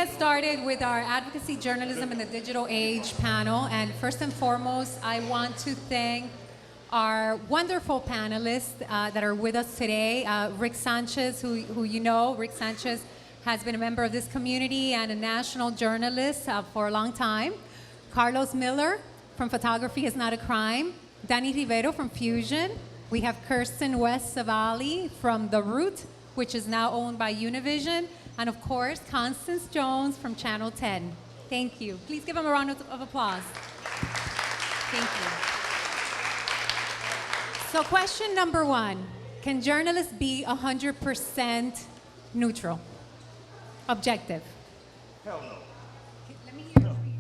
get started with our Advocacy Journalism in the Digital Age panel. And first and foremost, I want to thank our wonderful panelists that are with us today. Rick Sanchez, who you know, Rick Sanchez has been a member of this community and a national journalist for a long time. Carlos Miller from Photography is Not a Crime. Danny Rivero from Fusion. We have Kirsten West Savali from The Root, which is now owned by Univision. And of course, Constance Jones from Channel 10. Thank you. Please give them a round of applause. Thank you. So question number one, can journalists be 100% neutral, objective? Hell no. Let me hear it from you.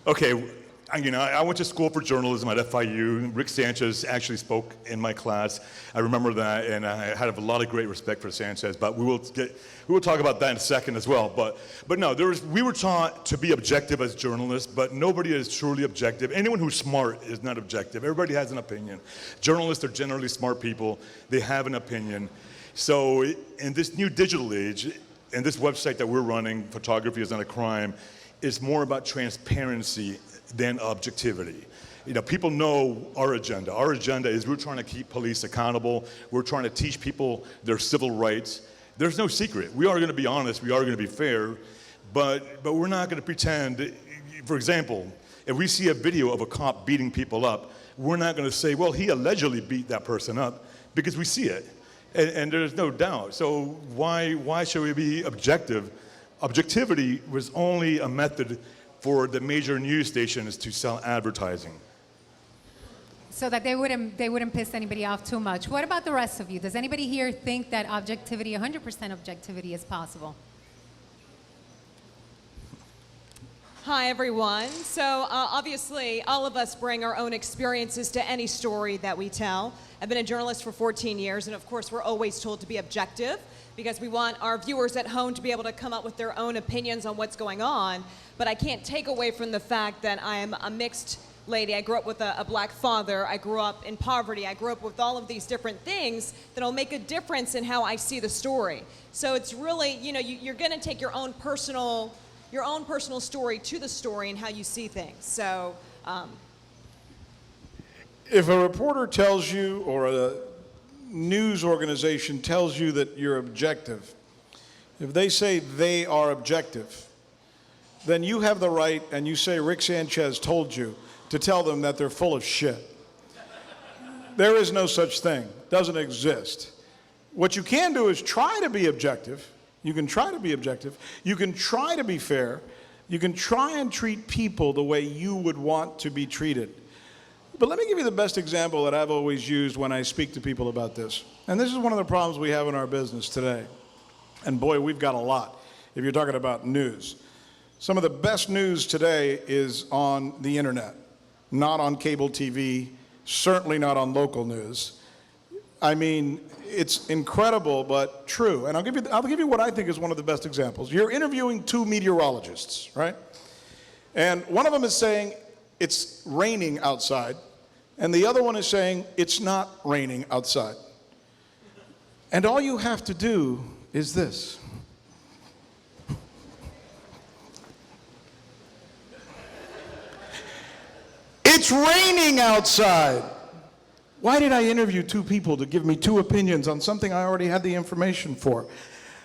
Okay, I went to school for journalism at FIU. Rick Sanchez actually spoke in my class. I remember that, and I had a lot of great respect for Sanchez. But we will talk about that in a second as well. But no, we were taught to be objective as journalists, but nobody is truly objective. Anyone who's smart is not objective. Everybody has an opinion. Journalists are generally smart people. They have an opinion. So in this new digital age, and this website that we're running, Photography is Not a Crime, is more about transparency than objectivity. People know our agenda. Our agenda is we're trying to keep police accountable. We're trying to teach people their civil rights. There's no secret. We are going to be honest. We are going to be fair, but we're not going to pretend. For example, if we see a video of a cop beating people up, we're not going to say, well, he allegedly beat that person up, because we see it, and there's no doubt. So why should we be objective? Objectivity was only a method for the major news stations to sell advertising. So that they wouldn't piss anybody off too much. What about the rest of you? Does anybody here think that objectivity, 100% objectivity is possible? Hi, everyone. So obviously, all of us bring our own experiences to any story that we tell. I've been a journalist for 14 years, and of course, we're always told to be objective because we want our viewers at home to be able to come up with their own opinions on what's going on. But I can't take away from the fact that I am a mixed lady. I grew up with a black father. I grew up in poverty. I grew up with all of these different things that'll make a difference in how I see the story. So it's really, you're going to take your own personal story to the story and how you see things. So, if a reporter tells you, or a news organization tells you that you're objective, if they say they are objective, then you have the right, and you say Rick Sanchez told you, to tell them that they're full of shit. There is no such thing. Doesn't exist. What you can do is try to be objective. You can try to be objective. You can try to be fair. You can try and treat people the way you would want to be treated. But let me give you the best example that I've always used when I speak to people about this. And this is one of the problems we have in our business today. And boy, we've got a lot if you're talking about news. Some of the best news today is on the internet, not on cable TV, certainly not on local news. I mean, it's incredible, but true. And I'll give you what I think is one of the best examples. You're interviewing two meteorologists, right? And one of them is saying it's raining outside, and the other one is saying it's not raining outside. And all you have to do is this. It's raining outside. Why did I interview two people to give me two opinions on something I already had the information for?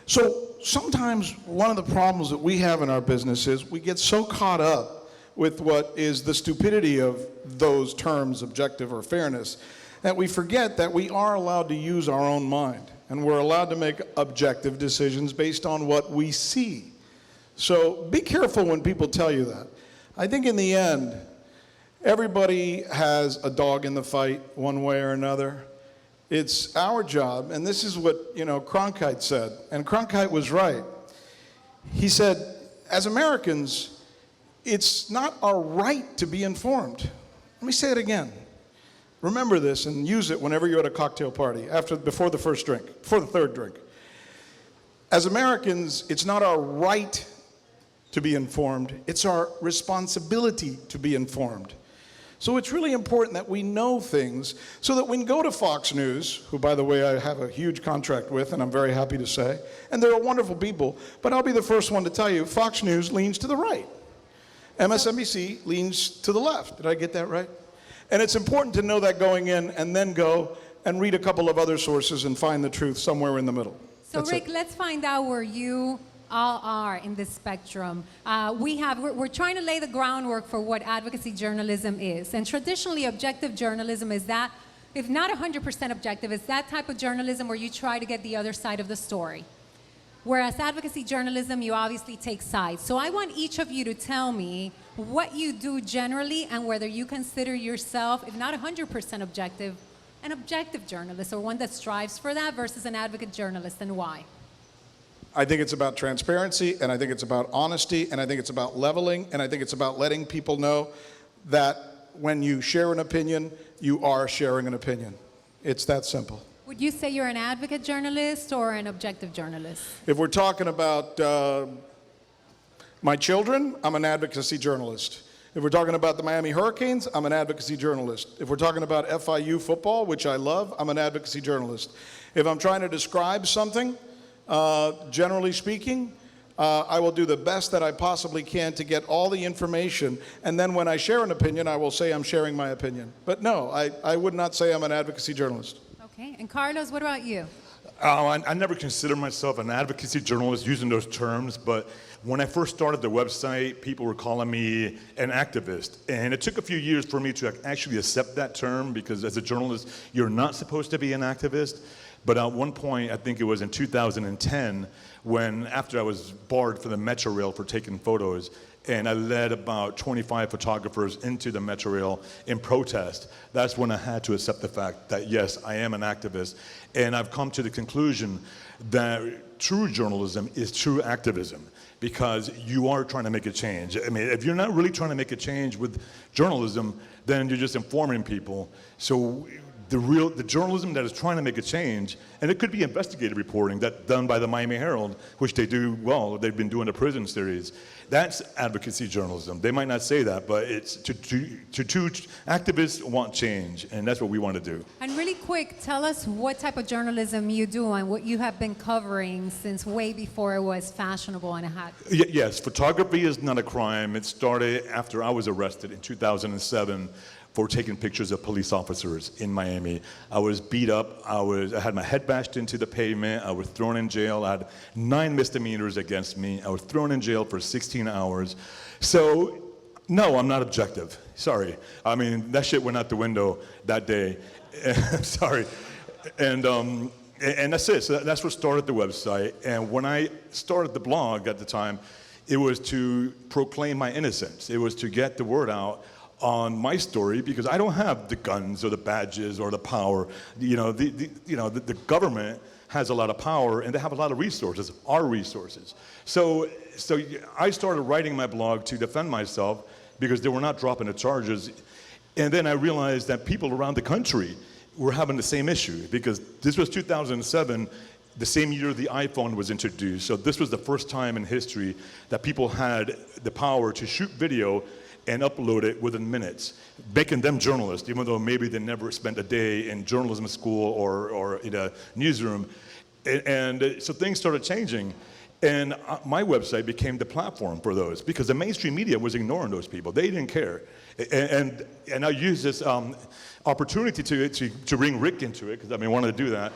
So sometimes one of the problems that we have in our business is we get so caught up with what is the stupidity of those terms, objective or fairness, that we forget that we are allowed to use our own mind, and we're allowed to make objective decisions based on what we see. So be careful when people tell you that. I think in the end, everybody has a dog in the fight one way or another. It's our job, and this is what Cronkite said, and Cronkite was right. He said, as Americans, it's not our right to be informed. Let me say it again. Remember this and use it whenever you're at a cocktail party, before the third drink. As Americans, it's not our right to be informed, it's our responsibility to be informed. So it's really important that we know things so that we can go to Fox News, who, by the way, I have a huge contract with, and I'm very happy to say, and they're wonderful people, but I'll be the first one to tell you, Fox News leans to the right. MSNBC leans to the left. Did I get that right? And it's important to know that going in and then go and read a couple of other sources and find the truth somewhere in the middle. So That's Rick, it. let's find out where you all are in this spectrum. We're trying to lay the groundwork for what advocacy journalism is. And traditionally, objective journalism is that, if not 100% objective, it's that type of journalism where you try to get the other side of the story. Whereas advocacy journalism, you obviously take sides. So I want each of you to tell me what you do generally and whether you consider yourself, if not 100% objective, an objective journalist, or one that strives for that, versus an advocate journalist, and why? I think it's about transparency, and I think it's about honesty, and I think it's about leveling, and I think it's about letting people know that when you share an opinion, you are sharing an opinion. It's that simple. Would you say you're an advocate journalist or an objective journalist? If we're talking about my children, I'm an advocacy journalist. If we're talking about the Miami Hurricanes, I'm an advocacy journalist. If we're talking about FIU football, which I love, I'm an advocacy journalist. If I'm trying to describe something, generally speaking, I will do the best that I possibly can to get all the information, and then when I share an opinion, I will say I'm sharing my opinion. But no, I would not say I'm an advocacy journalist. Okay, and Carlos, what about you? I never considered myself an advocacy journalist using those terms, but when I first started the website, people were calling me an activist. And it took a few years for me to actually accept that term, because as a journalist, you're not supposed to be an activist. But at one point, I think it was in 2010, when after I was barred from the Metro Rail for taking photos, and I led about 25 photographers into the Metro Rail in protest, that's when I had to accept the fact that, yes, I am an activist. And I've come to the conclusion that true journalism is true activism, because you are trying to make a change. I mean, if you're not really trying to make a change with journalism, then you're just informing people. So the journalism that is trying to make a change, and it could be investigative reporting that's done by the Miami Herald, which they do well. They've been doing the prison series. That's advocacy journalism. They might not say that, but it's to activists want change, and that's what we want to do. And really quick, tell us what type of journalism you do and what you have been covering since way before it was fashionable and it had. Yes, photography is not a crime. It started after I was arrested in 2007 for taking pictures of police officers in Miami. I was beat up, I had my head bashed into the pavement, I was thrown in jail, I had 9 misdemeanors against me, I was thrown in jail for 16 hours. So, no, I'm not objective, sorry. I mean, that shit went out the window that day, sorry. And that's it, so that's what started the website. And when I started the blog at the time, it was to proclaim my innocence. It was to get the word out on my story, because I don't have the guns or the badges or the power. The government has a lot of power, and they have a lot of resources, our resources. So I started writing my blog to defend myself, because they were not dropping the charges. And then I realized that people around the country were having the same issue, because this was 2007, the same year the iPhone was introduced. So this was the first time in history that people had the power to shoot video and upload it within minutes, making them journalists, even though maybe they never spent a day in journalism school or in a newsroom. And so things started changing. And my website became the platform for those, because the mainstream media was ignoring those people. They didn't care. And I used this opportunity to bring Rick into it, because I wanted to do that.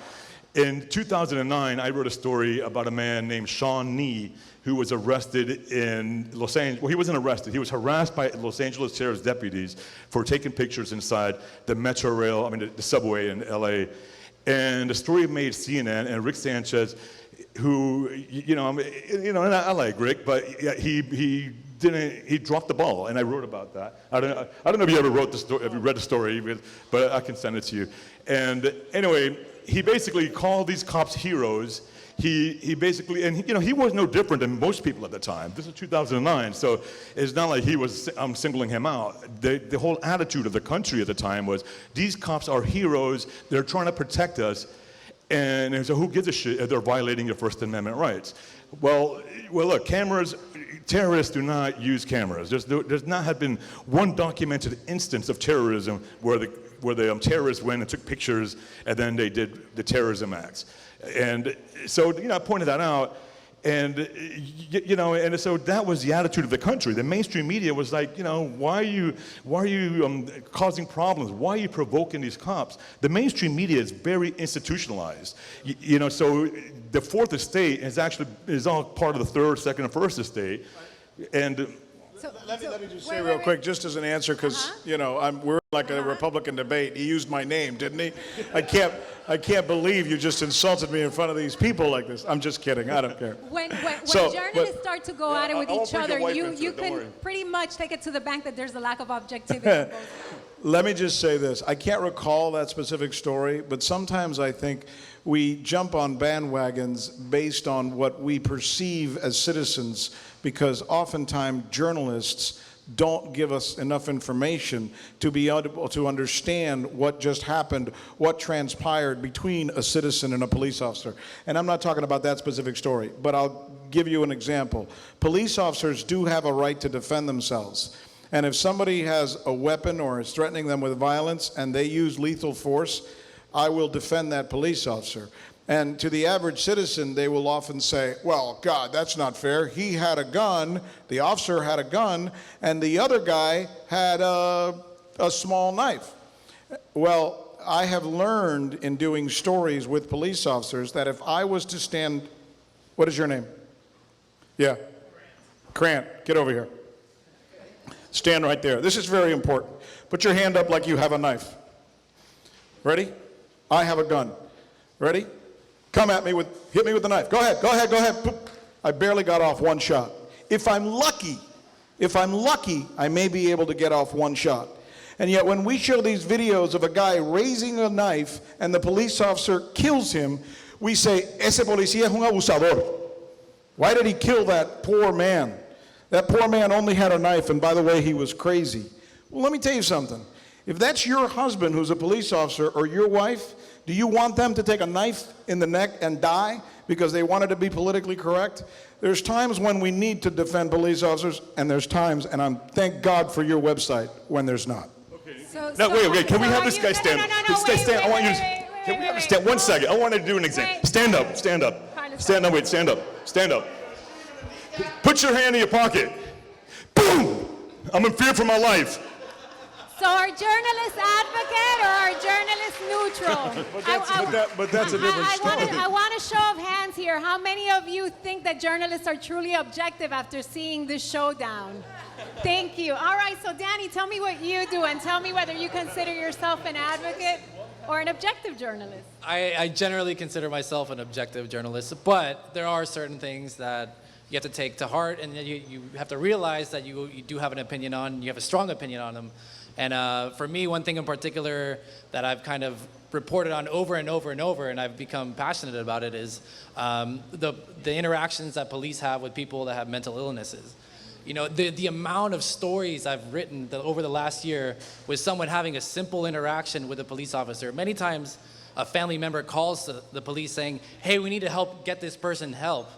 In 2009, I wrote a story about a man named Sean Nee, who was arrested in Los Angeles. Well, he wasn't arrested. He was harassed by Los Angeles sheriff's deputies for taking pictures inside the Metro Rail, the subway in LA. And the story made CNN, and Rick Sanchez, who, and I like Rick, but he dropped the ball, and I wrote about that. I don't know if you ever wrote the story, if you read the story, but I can send it to you. And anyway, he basically called these cops heroes. He basically, and he was no different than most people at the time. This is 2009, so it's not like he was singling him out. The whole attitude of the country at the time was, these cops are heroes, they're trying to protect us, and so who gives a shit if they're violating your First Amendment rights? Well, look, cameras terrorists do not use cameras. There's not had been one documented instance of terrorism where the terrorists went and took pictures and then they did the terrorism acts. And so, I pointed that out. And, and so that was the attitude of the country. The mainstream media was like, why are you causing problems? Why are you provoking these cops? The mainstream media is very institutionalized. So the fourth estate is all part of the third, second, and first estate. And Let me just say real quick, just as an answer, because we're like a Republican debate. He used my name, didn't he? I can't believe you just insulted me in front of these people like this. I'm just kidding. I don't care. When journalists start to go at it with each other, you can pretty much take it to the bank that there's a lack of objectivity. Let me just say this. I can't recall that specific story, but sometimes I think we jump on bandwagons based on what we perceive as citizens, because oftentimes journalists don't give us enough information to be able to understand what just happened, what transpired between a citizen and a police officer. And I'm not talking about that specific story, but I'll give you an example. Police officers do have a right to defend themselves. And if somebody has a weapon or is threatening them with violence and they use lethal force, I will defend that police officer. And to the average citizen, they will often say, well, God, that's not fair. He had a gun, the officer had a gun, and the other guy had a small knife. Well, I have learned in doing stories with police officers that if I was to stand, what is your name? Yeah. Grant, get over here. Stand right there. This is very important. Put your hand up like you have a knife. Ready? I have a gun. Ready? Come at me hit me with the knife. Go ahead. Boop. I barely got off one shot. If I'm lucky, I may be able to get off one shot. And yet when we show these videos of a guy raising a knife and the police officer kills him, we say, ese policía es un abusador. Why did he kill that poor man? That poor man only had a knife, and by the way, he was crazy. Well, let me tell you something. If that's your husband who's a police officer or your wife, do you want them to take a knife in the neck and die because they wanted to be politically correct? There's times when we need to defend police officers, and there's times, and thank God for your website, when there's not. Okay. Wait. Can we have this guy stand? Stand. I want you to. Can we have him stand? 1 second. I want to do an example. Stand up. Stand up. Put your hand in your pocket. Boom! I'm in fear for my life. So are journalists advocate or are journalists neutral? But that's a different story. I want a show of hands here. How many of you think that journalists are truly objective after seeing this showdown? Thank you. All right, so Danny, tell me what you do and tell me whether you consider yourself an advocate or an objective journalist. I generally consider myself an objective journalist, but there are certain things that you have to take to heart, and you have to realize that you do have an opinion on, you have a strong opinion on them. And for me, one thing in particular that I've kind of reported on over and over and over, and I've become passionate about it, is the interactions that police have with people that have mental illnesses. The amount of stories I've written over the last year with someone having a simple interaction with a police officer. Many times a family member calls the police saying, hey, we need to help get this person help.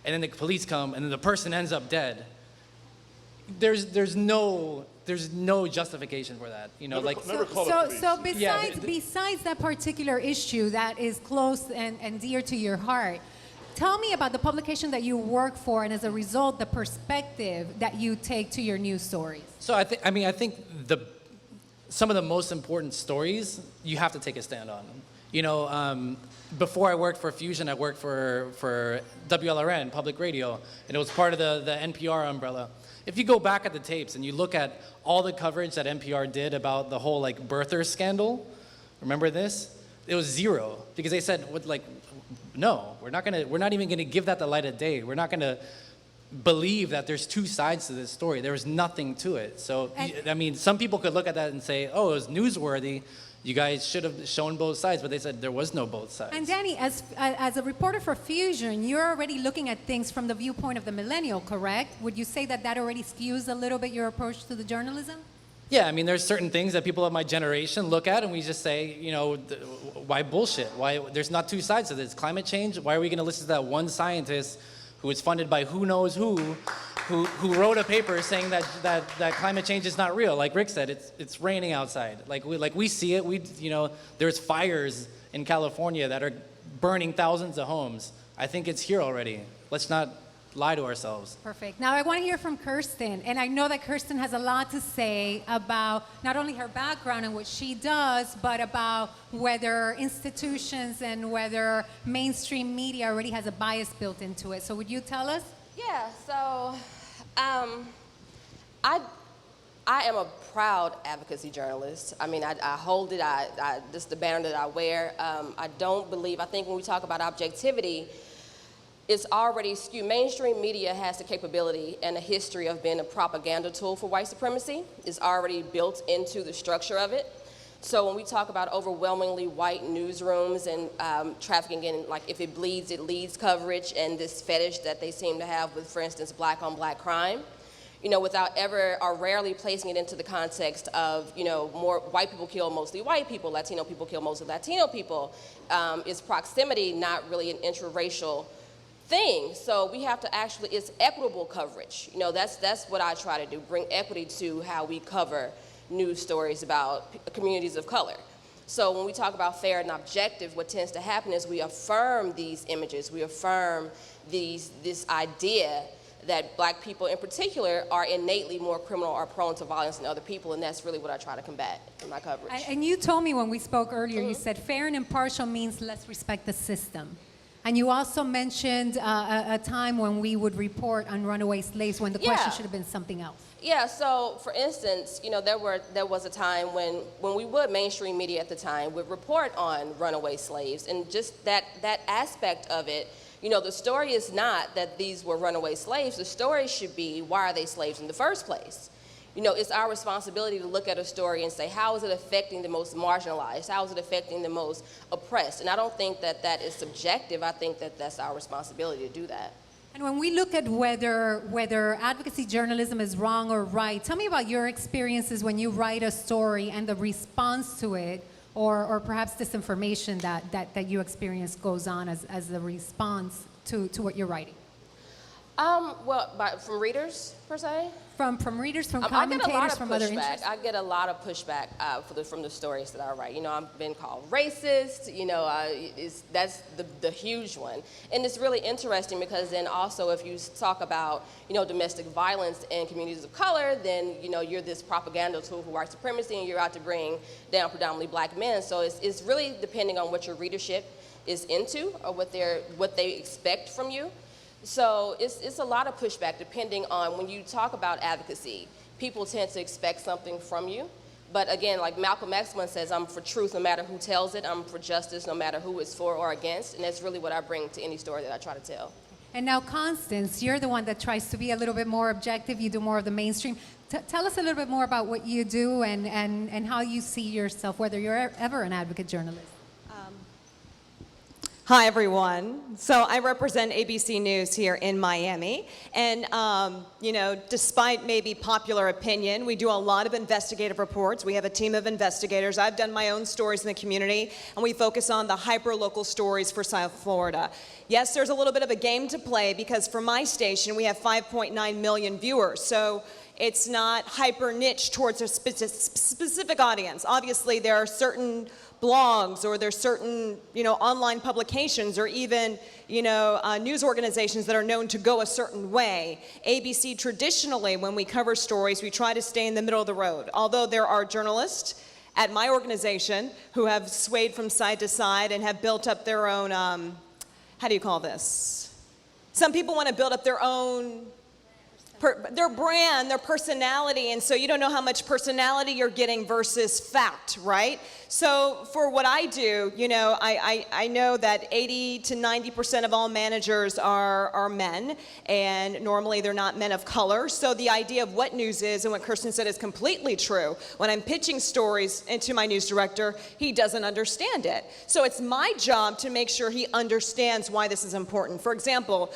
And then the police come and then the person ends up dead. There's no justification for that. Besides that particular issue that is close and dear to your heart, tell me about the publication that you work for, and as a result, the perspective that you take to your news stories. So I think some of the most important stories you have to take a stand on. Before I worked for Fusion, I worked for WLRN, public radio, and it was part of the NPR umbrella. If you go back at the tapes and you look at all the coverage that NPR did about the whole birther scandal, remember this? It was zero, because they said, no, we're not even gonna give that the light of day. We're not gonna believe that there's two sides to this story. There was nothing to it. So, some people could look at that and say, oh, it was newsworthy. You guys should have shown both sides, but they said there was no both sides. And Danny, as a reporter for Fusion, you're already looking at things from the viewpoint of the millennial, correct? Would you say that already skews a little bit your approach to the journalism? Yeah, there's certain things that people of my generation look at and we just say, why bullshit? Why there's not two sides to this? Climate change? Why are we going to listen to that one scientist who is funded by who knows who who wrote a paper saying that climate change is not real. Like Rick said, it's raining outside. Like we see it. There's fires in California that are burning thousands of homes. I think it's here already. Let's not lie to ourselves. Perfect. Now I want to hear from Kirsten, and I know that Kirsten has a lot to say about not only her background and what she does, but about whether institutions and whether mainstream media already has a bias built into it. So would you tell us? Yeah, so I am a proud advocacy journalist. I mean, I hold it, this is the banner that I wear. I think when we talk about objectivity, it's already skewed. Mainstream media has the capability and a history of being a propaganda tool for white supremacy. It's already built into the structure of it. So when we talk about overwhelmingly white newsrooms and trafficking in, like, if it bleeds, it leads coverage, and this fetish that they seem to have with, for instance, black on black crime, without ever or rarely placing it into the context of, more white people kill mostly white people, Latino people kill mostly Latino people, is proximity not really an interracial thing. So we have to it's equitable coverage. That's what I try to do, bring equity to how we cover news stories about communities of color. So when we talk about fair and objective, what tends to happen is we affirm these images, we affirm this idea that black people in particular are innately more criminal or prone to violence than other people, and that's really what I try to combat in my coverage. And you told me when we spoke earlier, you said fair and impartial means let's respect the system. And you also mentioned a time when we would report on runaway slaves when the question should have been something else. Yeah, so for instance, there was a time when we would, mainstream media at the time, would report on runaway slaves, and just that aspect of it, the story is not that these were runaway slaves. The story should be, why are they slaves in the first place? It's our responsibility to look at a story and say, how is it affecting the most marginalized? How is it affecting the most oppressed? And I don't think that is subjective. I think that that's our responsibility to do that. And when we look at whether advocacy journalism is wrong or right, tell me about your experiences when you write a story and the response to it, or perhaps disinformation that you experience goes on as a response to what you're writing. From readers, per se? From readers, from commentators, from other interests? I get a lot of pushback from the stories that I write. I've been called racist, that's the huge one. And it's really interesting because then also if you talk about, domestic violence in communities of color, then, you're this propaganda tool for white supremacy and you're out to bring down predominantly black men. So it's really depending on what your readership is into or what they expect from you. So it's a lot of pushback depending on when you talk about advocacy. People tend to expect something from you. But again, like Malcolm X once says, I'm for truth no matter who tells it. I'm for justice no matter who it's for or against. And that's really what I bring to any story that I try to tell. And now, Constance, you're the one that tries to be a little bit more objective. You do more of the mainstream. Tell us a little bit more about what you do and how you see yourself, whether you're ever an advocate journalist. Hi, everyone. So I represent ABC News here in Miami. And, despite maybe popular opinion, we do a lot of investigative reports. We have a team of investigators. I've done my own stories in the community, and we focus on the hyper-local stories for South Florida. Yes, there's a little bit of a game to play because for my station, we have 5.9 million viewers. So it's not hyper-niche towards a specific audience. Obviously, there are certain blogs or there's certain, online publications or even, news organizations that are known to go a certain way. ABC traditionally, when we cover stories, we try to stay in the middle of the road. Although there are journalists at my organization who have swayed from side to side and have built up their own, how do you call this? Some people want to build up their own their brand, their personality, and so you don't know how much personality you're getting versus fact, right? So for what I do, I know that 80 to 90% of all managers are men, and normally they're not men of color. So the idea of what news is and what Kirsten said is completely true. When I'm pitching stories into my news director, he doesn't understand it. So it's my job to make sure he understands why this is important. For example,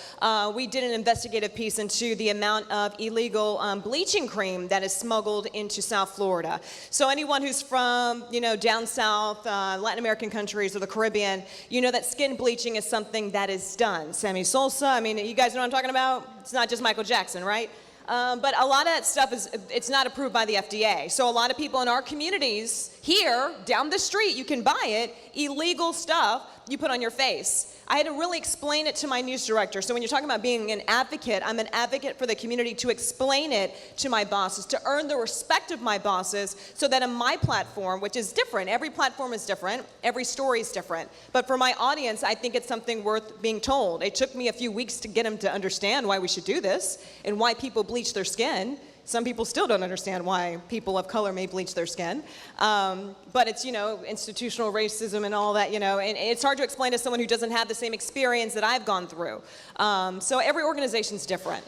we did an investigative piece into the amount of illegal bleaching cream that is smuggled into South Florida. So anyone who's from, down down south, Latin American countries or the Caribbean, you know that skin bleaching is something that is done. Sammy Sosa, I mean, you guys know what I'm talking about? It's not just Michael Jackson, right? But a lot of that stuff it's not approved by the FDA. So a lot of people in our communities here, down the street, you can buy it, illegal stuff you put on your face. I had to really explain it to my news director. So when you're talking about being an advocate, I'm an advocate for the community to explain it to my bosses, to earn the respect of my bosses, so that in my platform, which is different, every platform is different, every story is different, but for my audience, I think it's something worth being told. It took me a few weeks to get them to understand why we should do this and why people bleach their skin. Some people still don't understand why people of color may bleach their skin. But it's, institutional racism and all that, and it's hard to explain to someone who doesn't have the same experience that I've gone through. So every organization's different.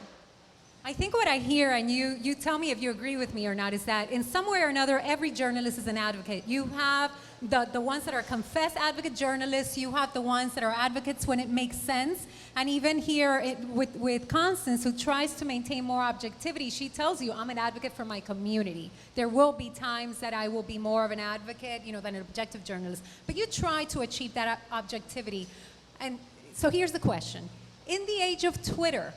I think what I hear, and you tell me if you agree with me or not, is that in some way or another, every journalist is an advocate. You have the ones that are confessed advocate journalists, you have the ones that are advocates when it makes sense, and even here with Constance, who tries to maintain more objectivity, she tells you, I'm an advocate for my community. There will be times that I will be more of an advocate, than an objective journalist, but you try to achieve that objectivity. And so here's the question. In the age of Twitter,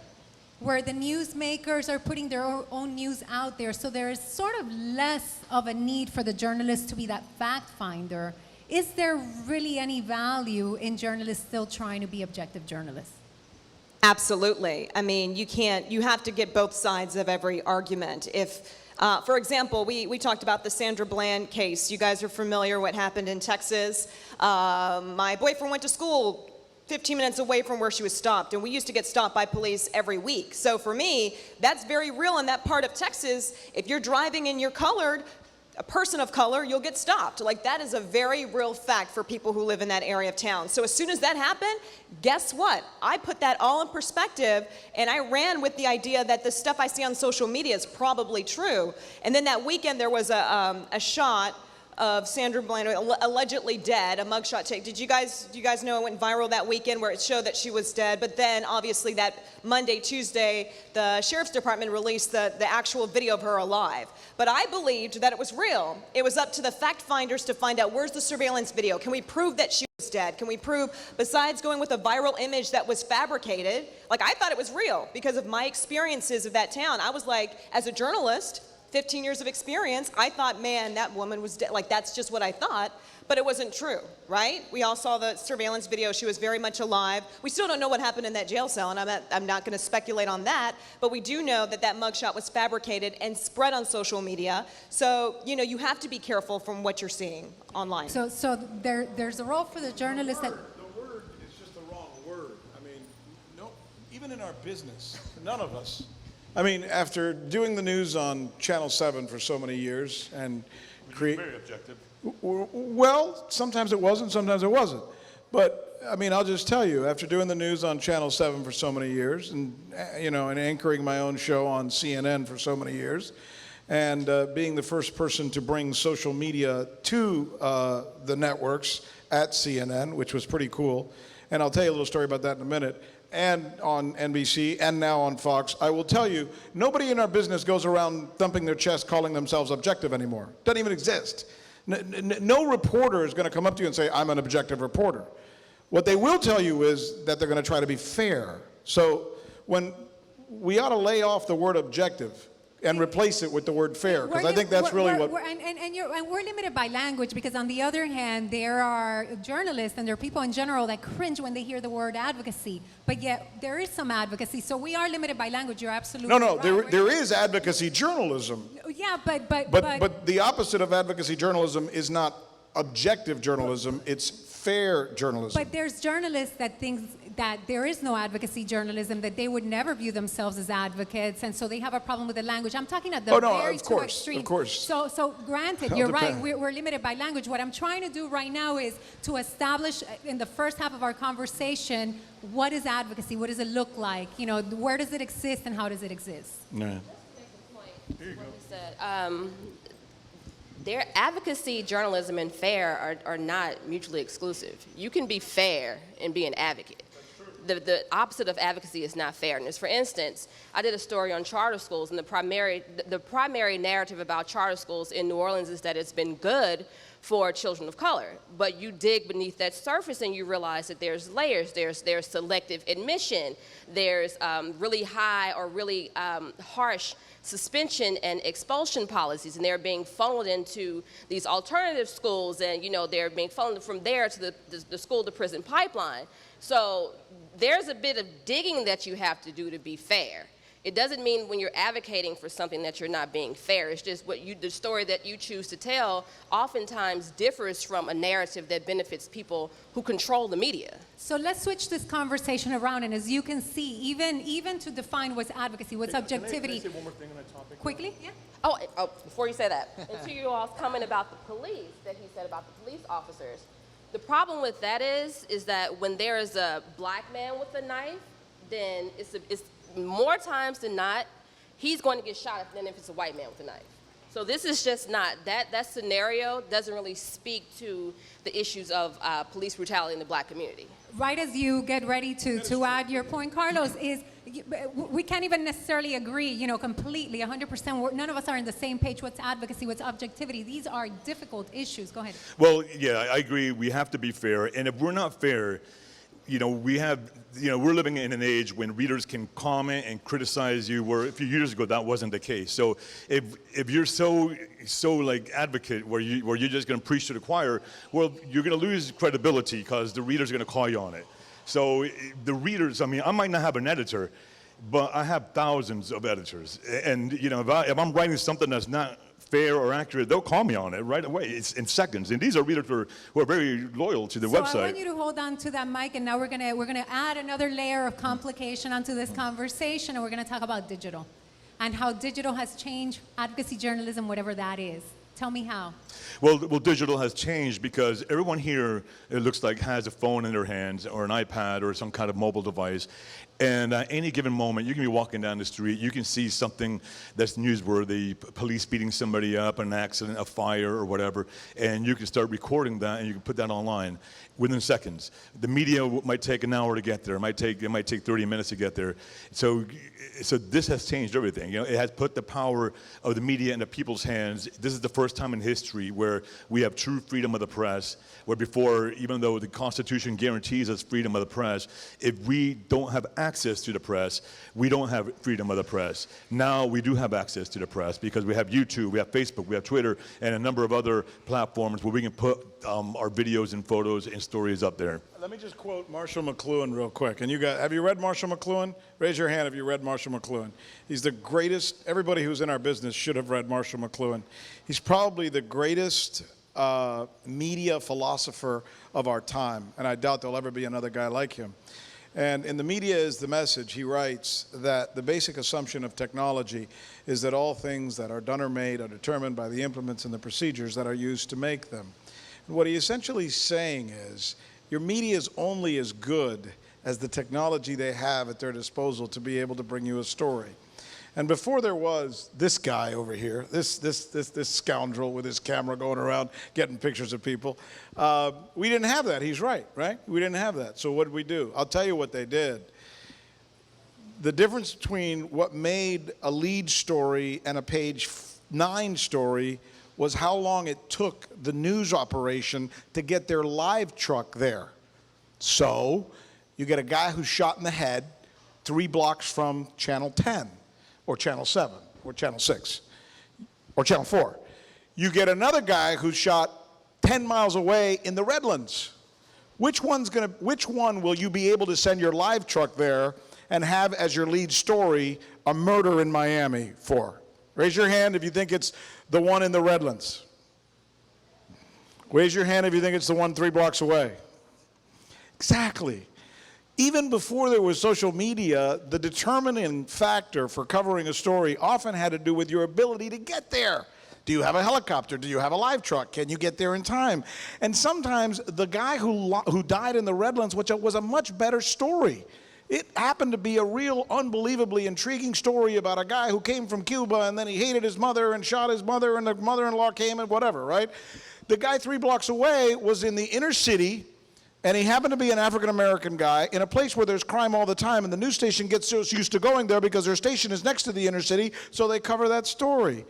where the newsmakers are putting their own news out there, so there is sort of less of a need for the journalist to be that fact finder. Is there really any value in journalists still trying to be objective journalists? Absolutely. I mean, you have to get both sides of every argument. If, for example, we talked about the Sandra Bland case. You guys are familiar what happened in Texas. My boyfriend went to school 15 minutes away from where she was stopped, and we used to get stopped by police every week. So for me, that's very real in that part of Texas. If you're driving and you're colored, a person of color, you'll get stopped. Like, that is a very real fact for people who live in that area of town. So as soon as that happened, guess what? I put that all in perspective, and I ran with the idea that the stuff I see on social media is probably true. And then that weekend, there was a shot of Sandra Bland allegedly dead, a mugshot take. Do you guys know it went viral that weekend where it showed that she was dead? But then obviously that Monday, Tuesday, the sheriff's department released the actual video of her alive. But I believed that it was real. It was up to the fact finders to find out, where's the surveillance video? Can we prove that she was dead? Can we prove, besides going with a viral image that was fabricated, like, I thought it was real because of my experiences of that town. I was like, as a journalist, 15 years of experience, I thought, man, that woman was dead. Like, that's just what I thought, but it wasn't true, right? We all saw the surveillance video. She was very much alive. We still don't know what happened in that jail cell, and I'm not going to speculate on that, but we do know that that mugshot was fabricated and spread on social media. So, you have to be careful from what you're seeing online. So there's a role for the journalist that... The word is just the wrong word. I mean, no, even in our business, none of us. I mean, after doing the news on Channel 7 for so many years and Very objective. well, sometimes it wasn't, sometimes it wasn't. But I mean, I'll just tell you, after doing the news on Channel 7 for so many years, and and anchoring my own show on CNN for so many years, and being the first person to bring social media to the networks at CNN, which was pretty cool. And I'll tell you a little story about that in a minute. And on NBC, and now on Fox, I will tell you, nobody in our business goes around thumping their chest calling themselves objective anymore. Doesn't even exist. No reporter is going to come up to you and say, I'm an objective reporter. What they will tell you is that they're going to try to be fair. So when we ought to lay off the word objective and replace it with the word fair, because I think that's really what... And we're limited by language, because on the other hand, there are journalists and there are people in general that cringe when they hear the word advocacy, but yet there is some advocacy. So we are limited by language. You're absolutely right. There is advocacy journalism. Yeah, but the opposite of advocacy journalism is not objective journalism, it's fair journalism. But there's journalists that think that there is no advocacy journalism, that they would never view themselves as advocates, and so they have a problem with the language. I'm talking at the very two extremes. Of course. So granted, you're right, we're limited by language. What I'm trying to do right now is to establish in the first half of our conversation, what is advocacy? What does it look like? Where does it exist and how does it exist? Yeah. Their advocacy, journalism, and fair are not mutually exclusive. You can be fair and be an advocate. The opposite of advocacy is not fairness. For instance, I did a story on charter schools, and the primary narrative about charter schools in New Orleans is that it's been good for children of color. But you dig beneath that surface and you realize that there's layers. There's selective admission. There's really high or really harsh suspension and expulsion policies, and they're being funneled into these alternative schools, and they're being funneled from there to the school to prison pipeline. So there's a bit of digging that you have to do to be fair. It doesn't mean when you're advocating for something that you're not being fair. It's just the story that you choose to tell oftentimes differs from a narrative that benefits people who control the media. So let's switch this conversation around, and as you can see, even to define what's advocacy, what's objectivity. Can I say one more thing on that topic? Quickly, yeah. Oh, before you say that, and to you all's comment about the police, that he said about the police officers, the problem with that is that when there is a black man with a knife, then it's more times than not, he's going to get shot than if it's a white man with a knife. So this is just not, that scenario doesn't really speak to the issues of police brutality in the black community. Right as you get ready to add your point, Carlos, is we can't even necessarily agree, completely, 100%. None of us are on the same page. What's advocacy? What's objectivity? These are difficult issues. Go ahead. Well, yeah, I agree. We have to be fair. And if we're not fair, we're living in an age when readers can comment and criticize you, where a few years ago that wasn't the case. So if you're so like advocate where you're just going to preach to the choir, well, you're going to lose credibility because the readers are going to call you on it. So the readers, I might not have an editor, but I have thousands of editors, and if I'm writing something that's not fair or accurate, they'll call me on it right away. It's in seconds. And these are readers who are very loyal to the website. So I want you to hold on to that mic, and now we're gonna add another layer of complication onto this conversation, and we're gonna talk about digital and how digital has changed advocacy journalism, whatever that is. Tell me how. Well, digital has changed because everyone here, it looks like, has a phone in their hands or an iPad or some kind of mobile device. And at any given moment, you can be walking down the street, you can see something that's newsworthy, police beating somebody up, an accident, a fire, or whatever, and you can start recording that and you can put that online within seconds. The media might take an hour to get there. It might take 30 minutes to get there. So this has changed everything. It has put the power of the media into people's hands. This is the first time in history where we have true freedom of the press, where before, even though the Constitution guarantees us freedom of the press, if we don't have access to the press, we don't have freedom of the press. Now we do have access to the press because we have YouTube, we have Facebook, we have Twitter, and a number of other platforms where we can put our videos and photos and stories up there. Let me just quote Marshall McLuhan real quick. And have you read Marshall McLuhan? Raise your hand if you read Marshall McLuhan. He's the greatest. Everybody who's in our business should have read Marshall McLuhan. He's probably the greatest media philosopher of our time, and I doubt there'll ever be another guy like him. And in The Media is the Message, he writes that the basic assumption of technology is that all things that are done or made are determined by the implements and the procedures that are used to make them. And what he essentially is saying is, your media is only as good as the technology they have at their disposal to be able to bring you a story. And before there was this guy over here, this scoundrel with his camera going around getting pictures of people, we didn't have that. He's right? We didn't have that. So what did we do? I'll tell you what they did. The difference between what made a lead story and a page 9 story was how long it took the news operation to get their live truck there. So you get a guy who's shot in the head 3 blocks from Channel 10. Or Channel 7, or Channel 6, or Channel 4. You get another guy who's shot 10 miles away in the Redlands. Which one will you be able to send your live truck there and have as your lead story a murder in Miami for? Raise your hand if you think it's the one in the Redlands. Raise your hand if you think it's the one 3 blocks away. Exactly. Even before there was social media, the determining factor for covering a story often had to do with your ability to get there. Do you have a helicopter? Do you have a live truck? Can you get there in time? And sometimes the guy who died in the Redlands, which was a much better story. It happened to be a real unbelievably intriguing story about a guy who came from Cuba and then he hated his mother and shot his mother and the mother-in-law came and whatever, right? The guy 3 blocks away was in the inner city. And he happened to be an African-American guy in a place where there's crime all the time, and the news station gets so used to going there because their station is next to the inner city, so they cover that story.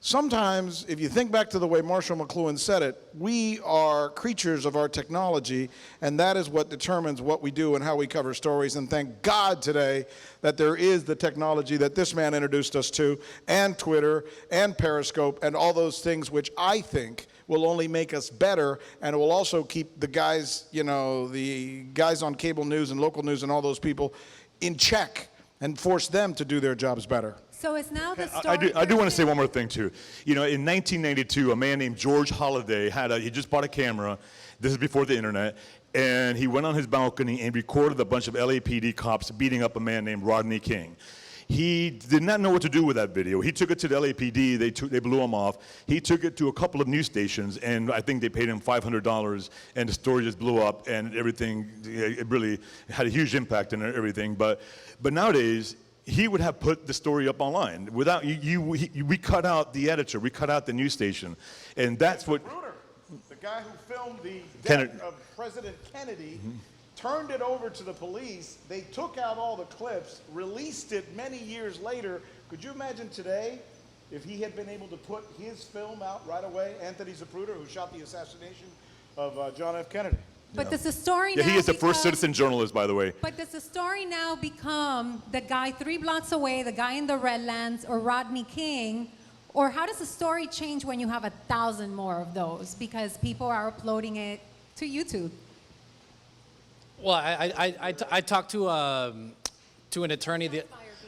sometimes, if you think back to the way Marshall McLuhan said it, we are creatures of our technology, and that is what determines what we do and how we cover stories. And thank God today that there is the technology that this man introduced us to, and Twitter, and Periscope, and all those things which I think will only make us better, and it will also keep the guys, you know, the guys on cable news and local news and all those people in check and force them to do their jobs better. So it's now the story. I do want to say one more thing too. You know, in 1992, a man named George Holliday he just bought a camera. This is before the internet, and he went on his balcony and recorded a bunch of LAPD cops beating up a man named Rodney King. He did not know what to do with that video. He took it to the LAPD. They blew him off. He took it to a couple of news stations, and I think they paid him $500, and the story just blew up, and everything. It really had a huge impact on everything. But nowadays, he would have put the story up online without we cut out the editor, we cut out the news station, and that's what. Bruder, the guy who filmed the Kennedy. death of President Kennedy, turned it over to the police. They took out all the clips, released it many years later. Could you imagine today if he had been able to put his film out right away? Anthony Zapruder, who shot the assassination of John F. Kennedy. But does the story Yeah, now he is the first become- citizen journalist, by the way. But does the story now become the guy 3 blocks away, the guy in the Redlands, or Rodney King? Or how does the story change when you have 1,000 more of those? Because people are uploading it to YouTube. Well, I talked to an attorney.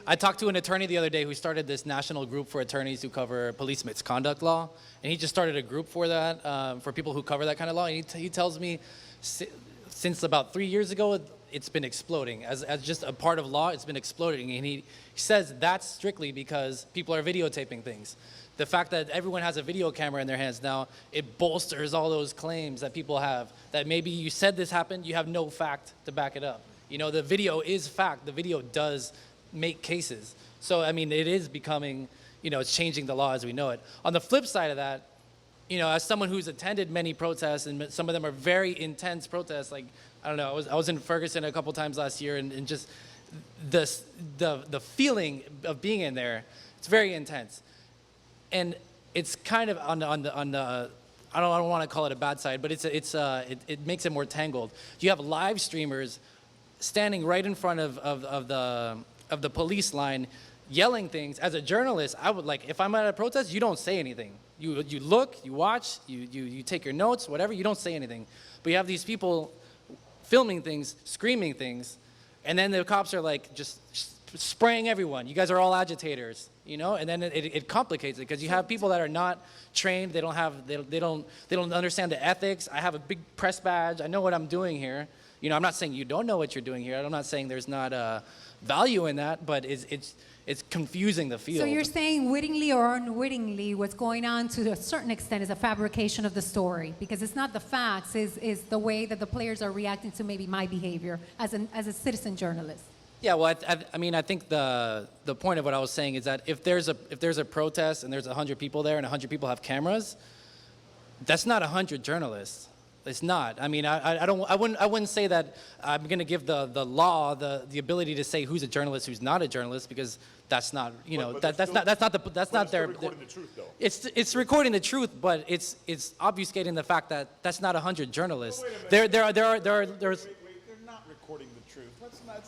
I talked to an attorney the other day who started this national group for attorneys who cover police misconduct law, and he just started a group for that for people who cover that kind of law. And he tells me since about 3 years ago, it's been exploding as just a part of law. It's been exploding, and he says that's strictly because people are videotaping things. The fact that everyone has a video camera in their hands now, it bolsters all those claims that people have, that maybe you said this happened, you have no fact to back it up. You know, the video is fact. The video does make cases. So, I mean, it is becoming, you know, it's changing the law as we know it. On the flip side of that, you know, as someone who's attended many protests, and some of them are very intense protests, like, I don't know, I was in Ferguson a couple times last year, and just the feeling of being in there, it's very intense. And it's kind of on the I don't want to call it a bad side, but it makes it more tangled. You have live streamers standing right in front of the police line, yelling things. As a journalist, I would, like, if I'm at a protest, you don't say anything. You look, you watch, you take your notes, whatever. You don't say anything. But you have these people filming things, screaming things, and then the cops are like just spraying everyone. You guys are all agitators, you know, and then it complicates it because you have people that are not trained. They don't understand the ethics. I have a big press badge. I know what I'm doing here. You know, I'm not saying you don't know what you're doing here. I'm not saying there's not value in that, but it's confusing the field. So you're saying wittingly or unwittingly, what's going on to a certain extent is a fabrication of the story, because it's not the facts, is the way that the players are reacting to maybe my behavior as a citizen journalist. Yeah, well, I mean, I think the point of what I was saying is that if there's a protest and there's 100 people there and 100 people have cameras, that's not 100 journalists. It's not. I mean, I wouldn't say that I'm going to give the law the ability to say who's a journalist, who's not a journalist, because that's not, you know, But that's not their. Recording the truth, though. It's recording the truth, but it's obfuscating the fact that that's not 100 journalists. Well, wait a minute. There's. They're not recording the truth.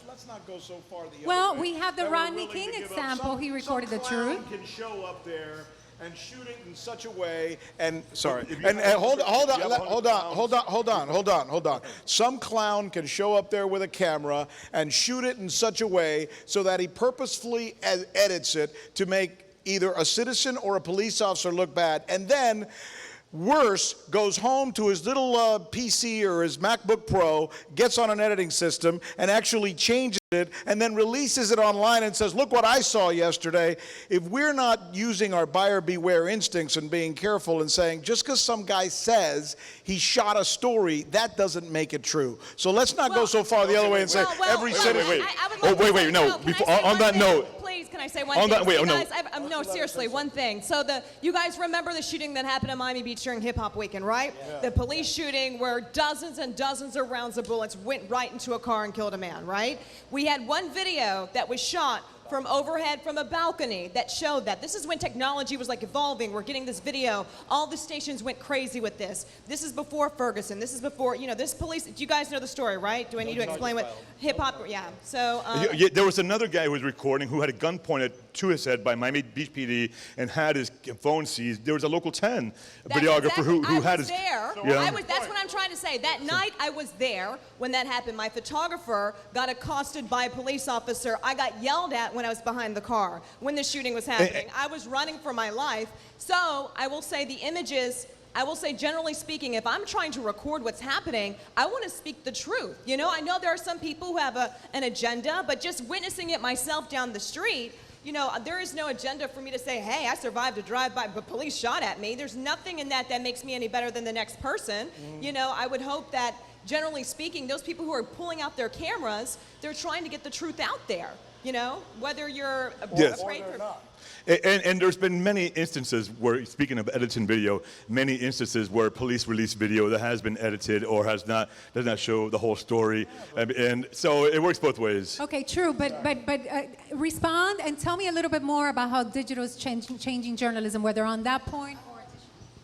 Let's not go so far the Well, other way we have the that we're Rodney willing King to give up. example. He recorded the Some truth. clown can show up there and shoot it in such a way, and sorry, if you and have- hold if you have on. Hold on. Some clown can show up there with a camera and shoot it in such a way so that he purposefully edits it to make either a citizen or a police officer look bad, and then worse, goes home to his little PC or his MacBook Pro, gets on an editing system, and actually changes it, and then releases it online and says, look what I saw yesterday. If we're not using our buyer beware instincts and being careful and saying, just because some guy says he shot a story, that doesn't make it true. So let's not go so far the other way and say, every citizen... wait. I would Oh, like to wait, say- no, can I before- say on one that thing? note- Please, can I say one On thing? that- wait, You no. guys, no, seriously, one thing. So you guys remember the shooting that happened in Miami Beach during Hip Hop Weekend, right? Yeah. The police shooting where dozens and dozens of rounds of bullets went right into a car and killed a man, right? We had one video that was shot from overhead from a balcony that showed that. This is when technology was like evolving. We're getting this video. All the stations went crazy with this. This is before Ferguson. This is before, you know, this police. Do you guys know the story, right? Do I need to explain what hip hop? Yeah. So. Yeah, there was another guy who was recording who had a gun pointed to his head by Miami Beach PD and had his phone seized. There was a local 10 videographer who had his. There. Yeah. That's what I'm trying to say. That night I was there when that happened. My photographer got accosted by a police officer. I got yelled at when I was behind the car when the shooting was happening. I was running for my life. So I will say the images. I will say, generally speaking, if I'm trying to record what's happening, I want to speak the truth. You know, I know there are some people who have an agenda, but just witnessing it myself down the street, you know, there is no agenda for me to say, hey, I survived a drive-by, but police shot at me. There's nothing in that makes me any better than the next person. You know, I would hope that, generally speaking, those people who are pulling out their cameras, they're trying to get the truth out there. You know, whether you're afraid or not. And there's been many instances where, speaking of editing video, many instances where police release video that has been edited or does not show the whole story, and so it works both ways. Okay, true, but respond and tell me a little bit more about how digital is changing journalism, whether on that point or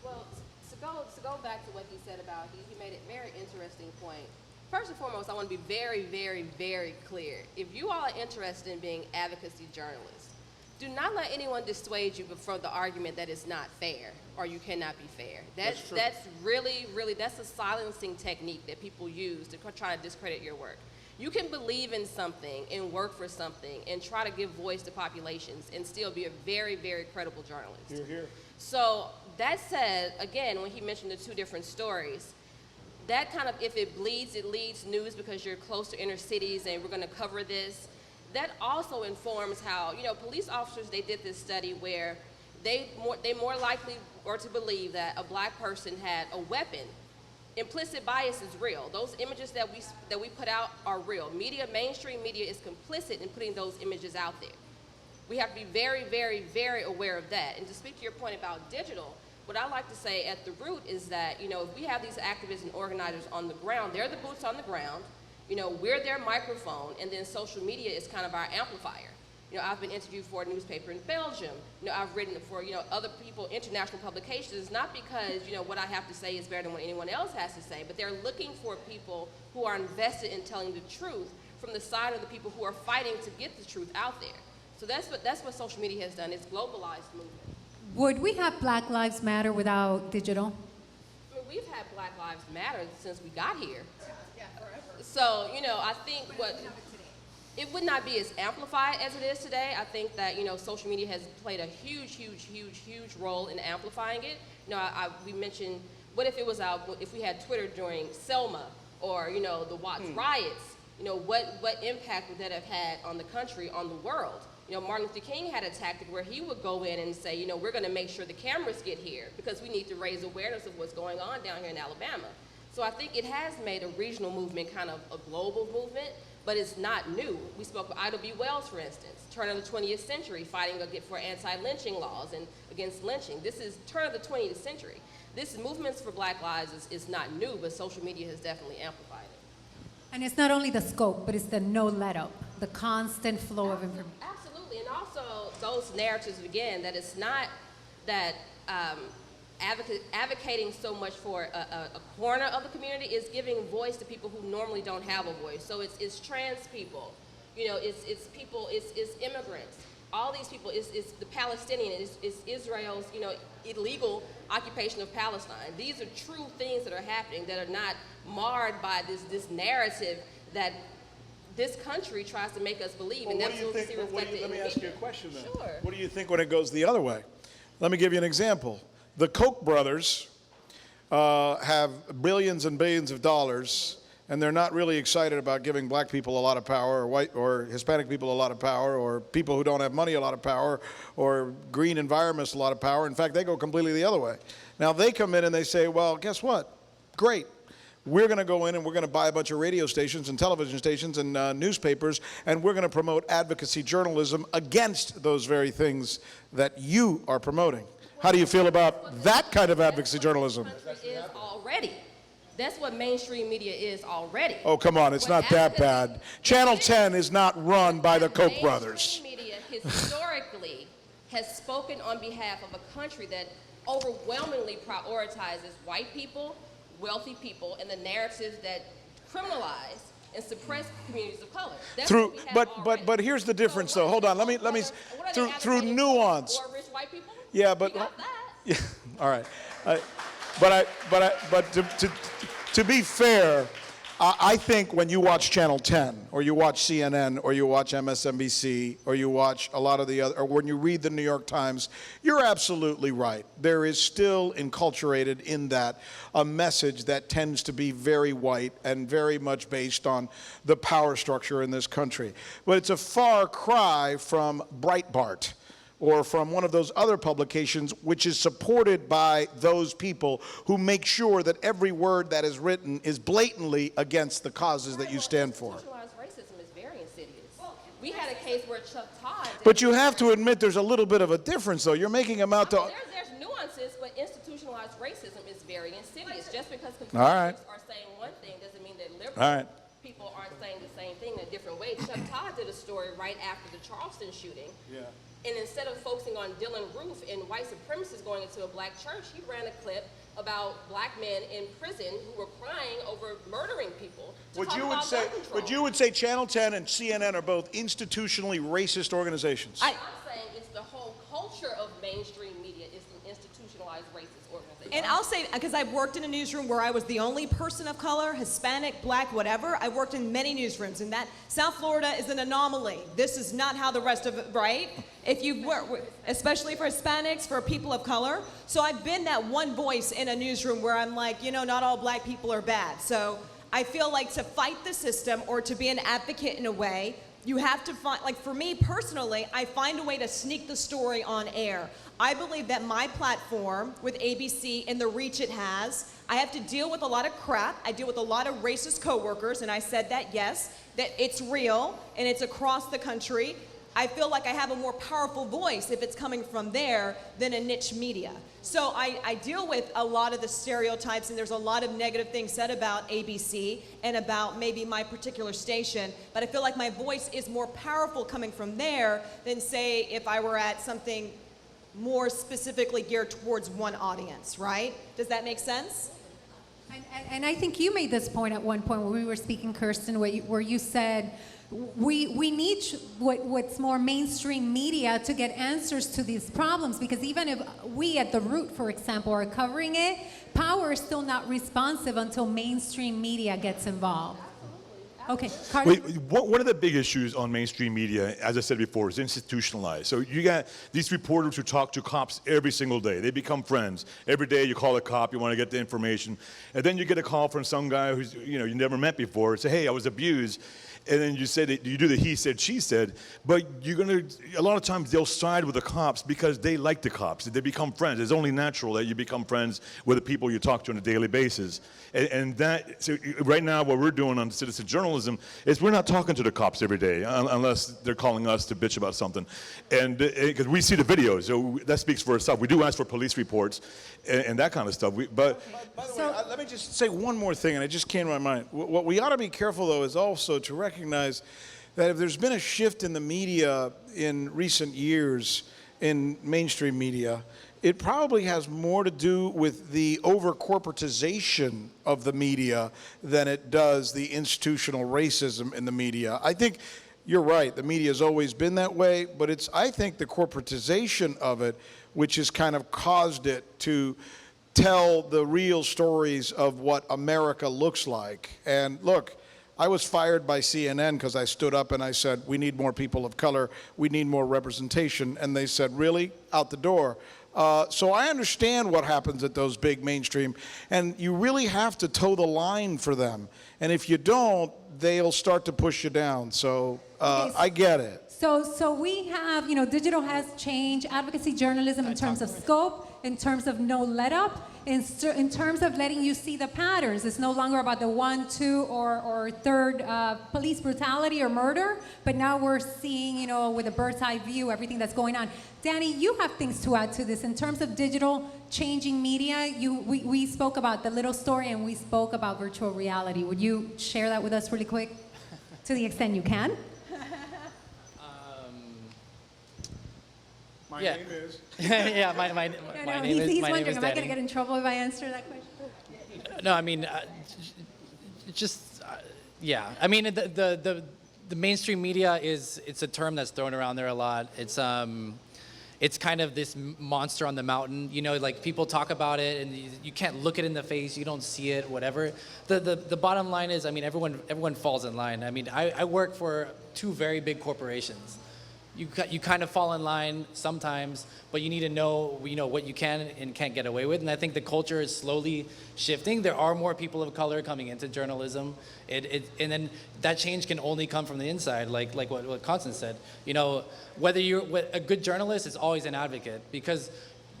Well, to go back to what he said about, he made a very interesting point. First and foremost, I want to be very, very, very clear. If you all are interested in being advocacy journalists, do not let anyone dissuade you from the argument that it's not fair or you cannot be fair. That's really, that's a silencing technique that people use to try to discredit your work. You can believe in something and work for something and try to give voice to populations and still be a very, very credible journalist. Hear, hear. So that said, again, when he mentioned the two different stories, that kind of, if it bleeds, it leads news because you're close to inner cities and we're going to cover this. That also informs how, you know, police officers, they did this study where they more likely were to believe that a black person had a weapon. Implicit bias is real. Those images that we put out are real. Mainstream media is complicit in putting those images out there. We have to be very, very, very aware of that. And to speak to your point about digital, what I like to say at the root is that, you know, if we have these activists and organizers on the ground, they're the boots on the ground. You know, we're their microphone, and then social media is kind of our amplifier. You know, I've been interviewed for a newspaper in Belgium. You know, I've written for, you know, other people, international publications, not because, you know, what I have to say is better than what anyone else has to say, but they're looking for people who are invested in telling the truth from the side of the people who are fighting to get the truth out there. So that's what social media has done. It's globalized movement. would we have Black Lives Matter without digital? I mean, we've had Black Lives Matter since we got here. So, you know, I think it would not be as amplified as it is today. I think that, you know, social media has played a huge, huge, huge, huge role in amplifying it. You know, we mentioned, what if it was if we had Twitter during Selma or, you know, the Watts riots? You know, what impact would that have had on the country, on the world? You know, Martin Luther King had a tactic where he would go in and say, you know, we're going to make sure the cameras get here because we need to raise awareness of what's going on down here in Alabama. So I think it has made a regional movement kind of a global movement, but it's not new. We spoke of Ida B. Wells, for instance, turn of the 20th century, fighting for anti-lynching laws and against lynching. This is turn of the 20th century. This movements for Black lives is not new, but social media has definitely amplified it. And it's not only the scope, but it's the no let-up, the constant flow of information. Absolutely, and also those narratives, again, that it's not that advocating so much for a corner of the community is giving voice to people who normally don't have a voice. So it's trans people, you know, it's people, it's immigrants. All these people, it's the Palestinian, it's Israel's, you know, illegal occupation of Palestine. These are true things that are happening that are not marred by this narrative that this country tries to make us believe. Well, and what that's do you what we think? see reflected Let me in ask media. you a question then. Sure. What do you think when it goes the other way? Let me give you an example. The Koch brothers have billions and billions of dollars, and they're not really excited about giving black people a lot of power, or white or Hispanic people a lot of power, or people who don't have money a lot of power, or green environments a lot of power. In fact, they go completely the other way. Now they come in and they say, well, guess what? Great. We're going to go in and we're going to buy a bunch of radio stations and television stations and newspapers, and we're going to promote advocacy journalism against those very things that you are promoting. How do you feel about that kind of advocacy journalism? Is already. That's what mainstream media is already. Oh, come on, it's not that bad. Channel 10 is not run by the Koch brothers. Mainstream media historically has spoken on behalf of a country that overwhelmingly prioritizes white people, wealthy people, and the narratives that criminalize and suppress communities of color. That's Through, what we have already. but here's the difference, So though. Hold on, let me, what are they through advocating for? nuance. More rich white people? Yeah, but We got that. yeah, all right. But to be fair, I think when you watch Channel 10 or you watch CNN or you watch MSNBC or you watch a lot of the other, or when you read the New York Times, you're absolutely right. There is still enculturated in that a message that tends to be very white and very much based on the power structure in this country. But it's a far cry from Breitbart or from one of those other publications, which is supported by those people who make sure that every word that is written is blatantly against the causes that you stand for. Institutionalized racism is very insidious. We had a case where Chuck Todd. But you have to admit there's a little bit of a difference, though. You're making them out to... There's nuances, but institutionalized racism is very insidious. Just because All right. conservatives are saying one thing doesn't mean that liberal All right. people aren't saying the same thing in a different way. Chuck Todd did a story right after the Charleston shooting. Yeah. And instead of focusing on Dylan Roof and white supremacists going into a black church, he ran a clip about black men in prison who were crying over murdering people. Would you would say Channel 10 and CNN are both institutionally racist organizations? I'm saying it's the whole culture of mainstream media is an institutionalized racist organization. And I'll say, because I've worked in a newsroom where I was the only person of color, Hispanic, black, whatever. I worked in many newsrooms, and that South Florida is an anomaly. This is not how the rest of it, right? If you work, especially for Hispanics, for people of color. So I've been that one voice in a newsroom where I'm like, you know, not all black people are bad. So I feel like to fight the system or to be an advocate in a way, you have to find, like for me personally, I find a way to sneak the story on air. I believe that my platform with ABC and the reach it has, I have to deal with a lot of crap. I deal with a lot of racist coworkers, and I said that, yes, that it's real and it's across the country. I feel like I have a more powerful voice if it's coming from there than a niche media. So I deal with a lot of the stereotypes, and there's a lot of negative things said about ABC and about maybe my particular station, but I feel like my voice is more powerful coming from there than, say, if I were at something more specifically geared towards one audience, right? Does that make sense? And I think you made this point at one point when we were speaking, Kirsten, where you said, we need what's more mainstream media to get answers to these problems, because even if we at the root, for example, are covering it, power is still not responsive until mainstream media gets involved. Okay, Carlos? One of the big issues on mainstream media, as I said before, is institutionalized. So you got these reporters who talk to cops every single day. They become friends. Every day you call a cop, you want to get the information. And then you get a call from some guy who's, you never met before, say, hey, I was abused. And then you do the he said, she said, but a lot of times they'll side with the cops because they like the cops. They become friends. It's only natural that you become friends with the people you talk to on a daily basis. So right now what we're doing on citizen journalism is we're not talking to the cops every day unless they're calling us to bitch about something. And because we see the videos, so that speaks for itself. We do ask for police reports and that kind of stuff. By the way, let me just say one more thing, and it just came to my mind. What we ought to be careful, though, is also to recognize that if there's been a shift in the media in recent years, in mainstream media, it probably has more to do with the over-corporatization of the media than it does the institutional racism in the media. I think you're right, the media has always been that way, but it's, I think, the corporatization of it which has kind of caused it to tell the real stories of what America looks like. And look, I was fired by CNN because I stood up and I said, we need more people of color, we need more representation. And they said, really? Out the door. So I understand what happens at those big mainstream, and you really have to toe the line for them. And if you don't, they'll start to push you down. So I get it. So we have, digital has changed advocacy journalism in terms of scope, in terms of no let up, in terms of letting you see the patterns. It's no longer about the 1, 2, or third police brutality or murder, but now we're seeing, with a bird's eye view, everything that's going on. Danny, you have things to add to this. In terms of digital changing media, we spoke about the little story and we spoke about virtual reality. Would you share that with us really quick, to the extent you can? My Yeah. name is. Yeah, my No, name is he's my name wondering, is am I going to Danny. get in trouble if I answer that question? No, I mean, just yeah. I mean, the mainstream media it's a term that's thrown around there a lot. It's kind of this monster on the mountain. You know, like people talk about it and you can't look it in the face. You don't see it, whatever. The bottom line is, I mean, everyone falls in line. I mean, I work for two very big corporations. You kind of fall in line sometimes, but you need to know what you can and can't get away with. And I think the culture is slowly shifting. There are more people of color coming into journalism, and then that change can only come from the inside, like what Constance said. You know, a good journalist is always an advocate, because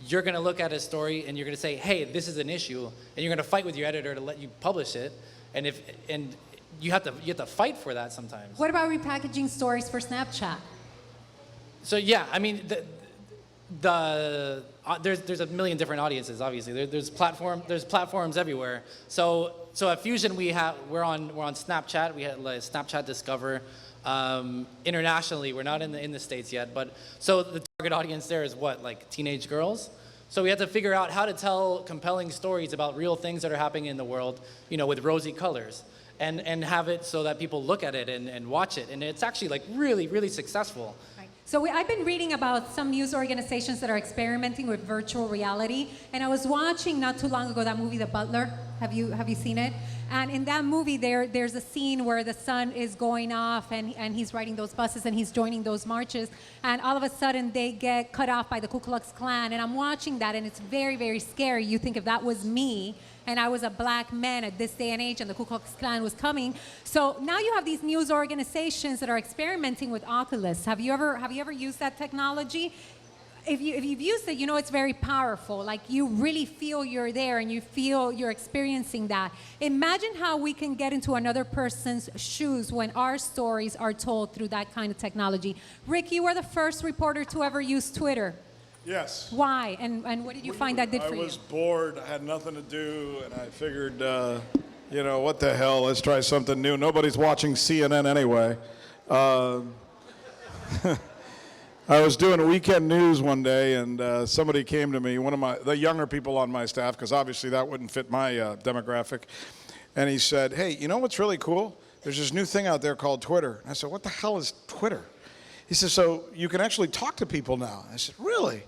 you're going to look at a story and you're going to say, hey, this is an issue, and you're going to fight with your editor to let you publish it, and you have to fight for that sometimes. What about repackaging stories for Snapchat? So yeah, I mean, there's a million different audiences. Obviously, there's platforms everywhere. So at Fusion we're on Snapchat. We had like Snapchat Discover. Internationally, we're not in the States yet, but so the target audience there is what, like teenage girls. So we have to figure out how to tell compelling stories about real things that are happening in the world, you know, with rosy colors, and have it so that people look at it and watch it, and it's actually like really, really successful. So I've been reading about some news organizations that are experimenting with virtual reality, and I was watching not too long ago that movie, The Butler. Have you seen it? And in that movie, there's a scene where the son is going off, and he's riding those buses, and he's joining those marches, and all of a sudden they get cut off by the Ku Klux Klan, and I'm watching that, and it's very, very scary. You think if that was me, and I was a black man at this day and age, and the Ku Klux Klan was coming. So now you have these news organizations that are experimenting with Oculus. Have you ever used that technology? If you've used it, you know it's very powerful. Like, you really feel you're there, and you feel you're experiencing that. Imagine how we can get into another person's shoes when our stories are told through that kind of technology. Rick, you were the first reporter to ever use Twitter. Yes. Why? And what did you find that did for you? I was bored. I had nothing to do, and I figured, you know, what the hell? Let's try something new. Nobody's watching CNN anyway. I was doing weekend news one day, and somebody came to me, the younger people on my staff, because obviously that wouldn't fit my demographic, and he said, hey, you know what's really cool? There's this new thing out there called Twitter. And I said, what the hell is Twitter? He said, so you can actually talk to people now. I said, really?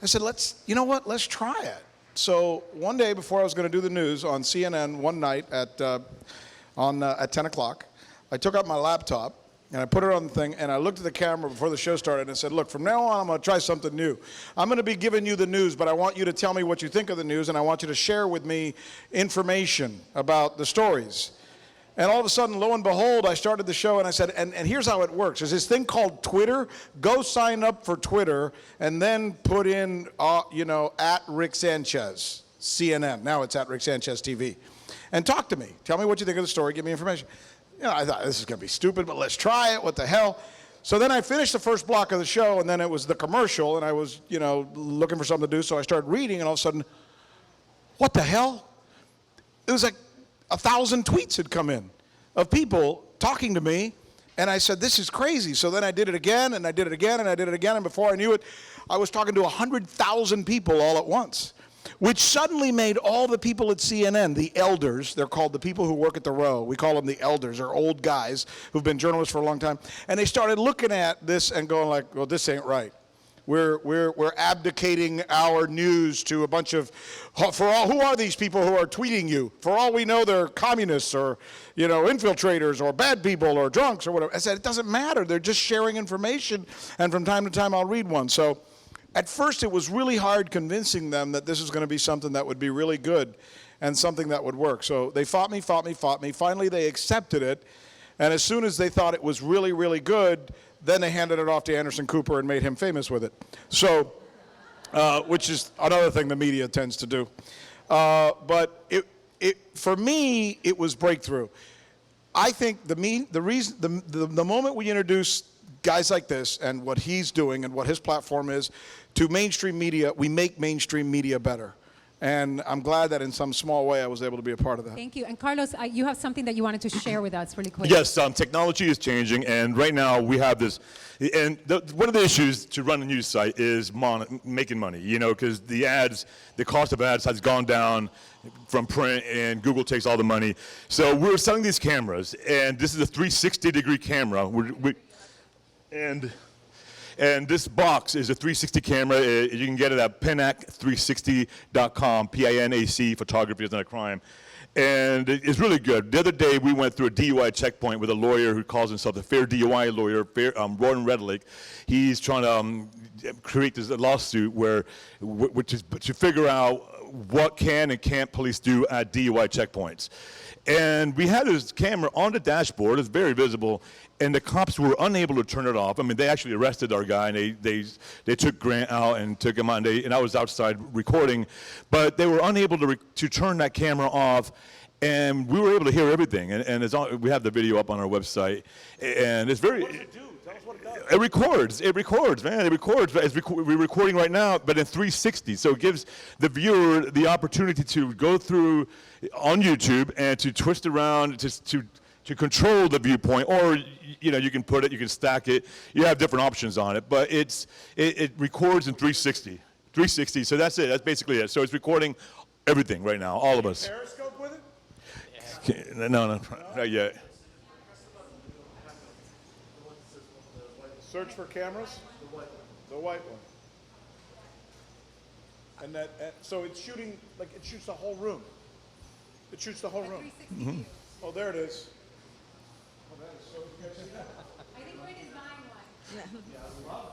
I said, you know what, let's try it. So one day before I was going to do the news on CNN one night at 10 o'clock, I took out my laptop, and I put it on the thing, and I looked at the camera before the show started and said, look, from now on I'm going to try something new. I'm going to be giving you the news, but I want you to tell me what you think of the news, and I want you to share with me information about the stories. And all of a sudden, lo and behold, I started the show, and I said, and here's how it works. There's this thing called Twitter. Go sign up for Twitter, and then put in, at Rick Sanchez, CNN. Now it's at Rick Sanchez TV. And talk to me. Tell me what you think of the story. Give me information. You know, I thought, this is going to be stupid, but let's try it. What the hell? So then I finished the first block of the show, and then it was the commercial, and I was, looking for something to do, so I started reading, and all of a sudden, what the hell? It was like 1,000 tweets had come in of people talking to me, and I said, this is crazy. So then I did it again, and I did it again, and I did it again, and before I knew it, I was talking to 100,000 people all at once, which suddenly made all the people at CNN, the elders, they're called the people who work at the row, we call them the elders, they're old guys who've been journalists for a long time, and they started looking at this and going like, well, this ain't right. We're abdicating our news to a bunch of, who are these people who are tweeting you? For all we know, they're communists or, infiltrators or bad people or drunks or whatever. I said, it doesn't matter. They're just sharing information, and from time to time I'll read one. So at first it was really hard convincing them that this was going to be something that would be really good and something that would work. So they fought me. Finally they accepted it, and as soon as they thought it was really, really good, then they handed it off to Anderson Cooper and made him famous with it. So, which is another thing the media tends to do. But for me, it was breakthrough. I think the moment we introduce guys like this and what he's doing and what his platform is to mainstream media, we make mainstream media better. And I'm glad that in some small way I was able to be a part of that. Thank you. And Carlos, you have something that you wanted to share with us really quick. Yes, technology is changing, and right now we have this. And one of the issues to run a news site is making money. You know, because the cost of ads has gone down from print, and Google takes all the money. So we're selling these cameras, and this is a 360-degree camera. And this box is a 360 camera. You can get it at pinac360.com, P-I-N-A-C, photography is not a crime. And it's really good. The other day, we went through a DUI checkpoint with a lawyer who calls himself a fair DUI lawyer, Roran Redlick. He's trying to create this lawsuit which is to figure out what can and can't police do at DUI checkpoints. And we had this camera on the dashboard. It's very visible. And the cops were unable to turn it off. I mean, they actually arrested our guy, and they took Grant out and took him out, and I was outside recording. But they were unable to turn that camera off, and we were able to hear everything. And we have the video up on our website. And it's very... What does it do? Tell us what it does. It records, man. It records. We're recording right now, but in 360. So it gives the viewer the opportunity to go through on YouTube and to twist around, to control the viewpoint, or you can put it, you can stack it. You have different options on it, but it records in 360. 360. So that's it. That's basically it. So it's recording everything right now, all of us. Periscope with it? No, not yet. Search for cameras? The white one. And so it's shooting, like it shoots the whole room. It shoots the whole room. Oh, there it is. Oh, that is so good. I think Rick is buying one.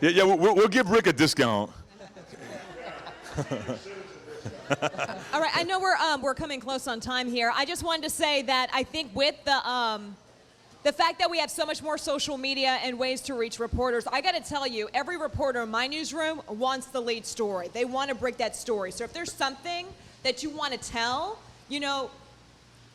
Yeah, we'll give Rick a discount. All right, I know we're coming close on time here. I just wanted to say that I think with the fact that we have so much more social media and ways to reach reporters, I got to tell you, every reporter in my newsroom wants the lead story. They want to break that story. So if there's something that you want to tell, in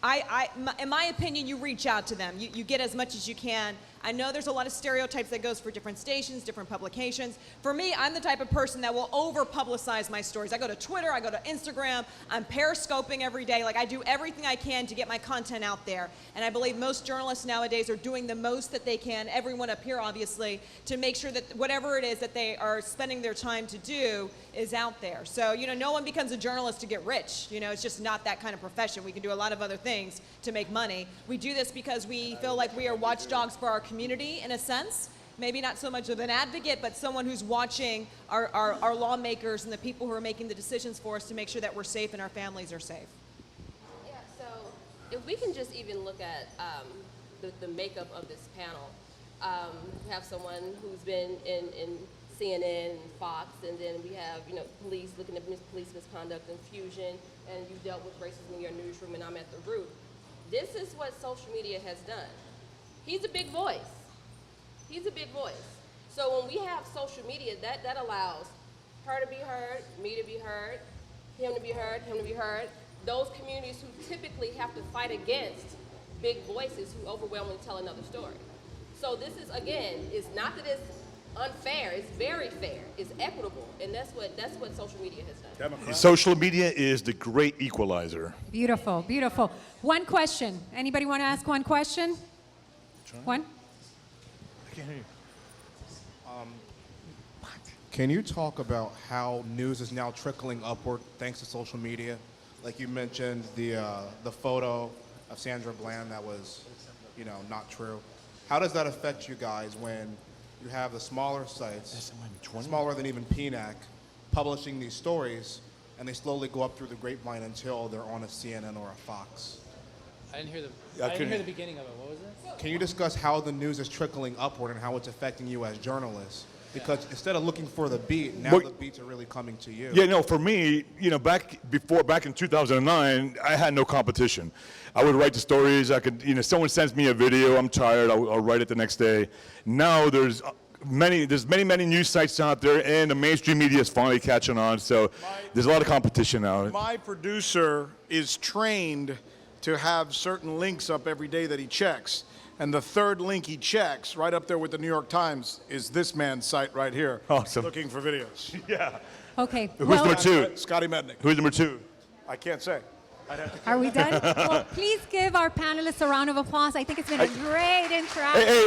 my opinion, you reach out to them. You get as much as you can. I know there's a lot of stereotypes that goes for different stations, different publications. For me, I'm the type of person that will over-publicize my stories. I go to Twitter, I go to Instagram, I'm periscoping every day. Like, I do everything I can to get my content out there. And I believe most journalists nowadays are doing the most that they can, everyone up here obviously, to make sure that whatever it is that they are spending their time to do is out there. So, no one becomes a journalist to get rich. It's just not that kind of profession. We can do a lot of other things to make money. We do this because we feel like we are watchdogs for our community, in a sense. Maybe not so much of an advocate, but someone who's watching our lawmakers and the people who are making the decisions for us to make sure that we're safe and our families are safe. Yeah, so if we can just even look at the makeup of this panel, we have someone who's been in CNN and Fox, and then we have police looking at police misconduct and Fusion, and you dealt with racism in your newsroom, and I'm at the root. This is what social media has done. He's a big voice. He's a big voice. So when we have social media, that allows her to be heard, me to be heard, him to be heard, him to be heard. Those communities who typically have to fight against big voices who overwhelmingly tell another story. So this is, again, it's not that it's unfair, it's very fair, it's equitable, and that's what social media has done. Social media is the great equalizer. Beautiful, beautiful. One question. Anybody want to ask one question? One? I can't hear you. Can you talk about how news is now trickling upward thanks to social media? Like you mentioned, the photo of Sandra Bland that was, not true. How does that affect you guys when you have the smaller sites, smaller than even PNAC, publishing these stories, and they slowly go up through the grapevine until they're on a CNN or a Fox? I didn't hear the beginning of it. What was it? Can you discuss how the news is trickling upward and how it's affecting you as journalists? Because instead of looking for the beat, now the beats are really coming to you. Yeah, no, for me, back in 2009, I had no competition. I would write the stories. I could, someone sends me a video, I'm tired, I'll write it the next day. Now there's many news sites out there, and the mainstream media is finally catching on. So there's a lot of competition now. My producer is trained to have certain links up every day that he checks. And the third link he checks, right up there with the New York Times, is this man's site right here. Awesome. Looking for videos. Yeah. Okay. Who's well, number two? Scotty Mednick. Who's number two? I can't say. are we done? Well, please give our panelists a round of applause. I think it's been a great interaction. Hey,